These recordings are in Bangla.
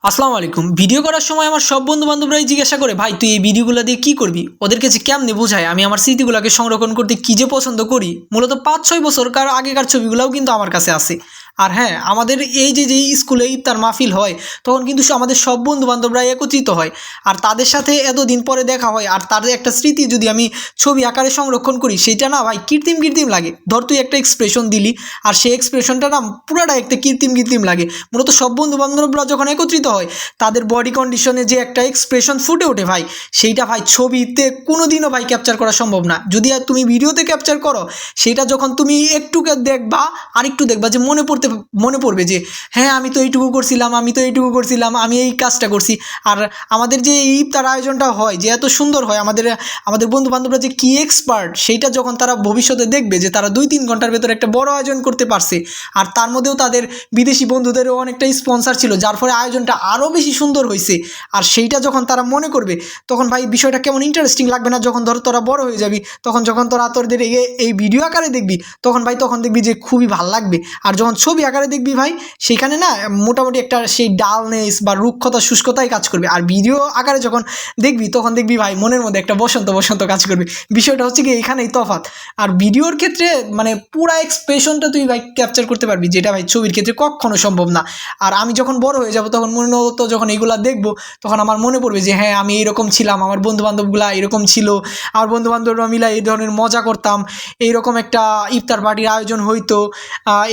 আসসালামু আলাইকুম। ভিডিও করার সময় আমার সব বন্ধু-বান্ধবরাই জিজ্ঞাসা করে, "ভাই তুই এই ভিডিওগুলা দিয়ে কি করবি?" ওদেরকে যে কেমনে বুঝাই আমি আমার স্মৃতিগুলাকে সংরক্ষণ করতে কি যে পছন্দ করি। মূলত ৫-৬ বছরকার আগেকার ছবিগুলাও কিন্তু আমার কাছে আছে। আর হ্যাঁ, আমাদের এই যে স্কুলে ইফতার মাহফিল হয়, তখন কিন্তু আমাদের সব বন্ধু-বান্ধবরা একত্রিত হয়। আর তাদের সাথে এতদিন পরে দেখা হয়, আর তাদের একটা স্মৃতি যদি আমি ছবি আকারে সংরক্ষণ করি, সেইটা না ভাই কৃত্রিম লাগে। ধর তুই একটা এক্সপ্রেশন দিলি, আর সেই এক্সপ্রেশনটা না পুরাটা একটা কৃত্রিম লাগে। মূলত সব বন্ধু-বান্ধবরা যখন একত্রিত হয়, তাদের বডি কন্ডিশনে যে একটা এক্সপ্রেশন ফুটে ওঠে ভাই, সেইটা ভাই ছবিতে কোনোদিনও ভাই ক্যাপচার করা সম্ভব না। যদি আর তুমি ভিডিওতে ক্যাপচার করো, সেটা যখন তুমি একটু দেখবা, আরেকটু দেখবা যে মনে পড়বে যে হ্যাঁ আমি তো এইটুকু করছিলাম, আমি এই কাজটা করছি। আর আমাদের যে এই ইফতার আয়োজনটা হয়, যে এত সুন্দর হয়, আমাদের বন্ধু বান্ধবরা যে কি এক্সপার্ট, সেইটা যখন তারা ভবিষ্যতে দেখবে যে তারা 2-3 ঘন্টার ভেতরে একটা বড় আয়োজন করতে পারছে, আর তার মধ্যেও তাদের বিদেশি বন্ধুদেরও অনেকটা স্পন্সার ছিল, যার ফলে আয়োজনটা আরও বেশি সুন্দর হয়েছে। আর সেইটা যখন তারা মনে করবে, তখন ভাই বিষয়টা কেমন ইন্টারেস্টিং লাগবে না? যখন ধর তোরা বড় হয়ে যাবি, তখন যখন তোদের এই ভিডিও আকারে দেখবি, তখন দেখবি যে খুবই ভালো লাগবে। আর যখন ছবি আকারে দেখবি ভাই, সেখানে না মোটামুটি একটা সেই ডালনেস বা রুক্ষতা শুষ্কতাই কাজ করবে। আর ভিডিও আকারে যখন দেখবি, তখন দেখবি ভাই মনের মধ্যে একটা বসন্ত কাজ করবে। বিষয়টা হচ্ছে কি এখানেই তফাৎ। আর ভিডিওর ক্ষেত্রে মানে পুরা এক্সপ্রেশনটা তুই ভাই ক্যাপচার করতে পারবি, যেটা ভাই ছবির ক্ষেত্রে কখনো সম্ভব না। আর আমি যখন বড় হয়ে যাব, তখন মূলত যখন এইগুলা দেখবো, তখন আমার মনে পড়বে যে হ্যাঁ আমি এইরকম ছিলাম, আমার বন্ধুবান্ধবগুলা এরকম ছিল, আমার বন্ধুবান্ধবরা মিলে এই ধরনের মজা করতাম, এইরকম একটা ইফতার পার্টির আয়োজন হইতো,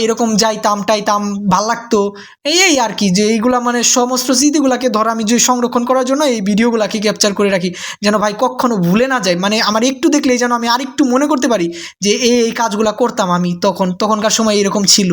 এরকম যাইতাম টাইতাম, ভাল লাগতো। এই আর কি, যে এইগুলা মানে সমস্ত স্মৃতিগুলাকে ধর আমি যে সংরক্ষণ করার জন্য এই ভিডিওগুলাকে ক্যাপচার করে রাখি, যেন ভাই কখনো ভুলে না যায়। মানে আমার একটু দেখলেই যেন আমি আরেকটু মনে করতে পারি যে এই কাজগুলা করতাম আমি তখনকার সময় এরকম ছিল।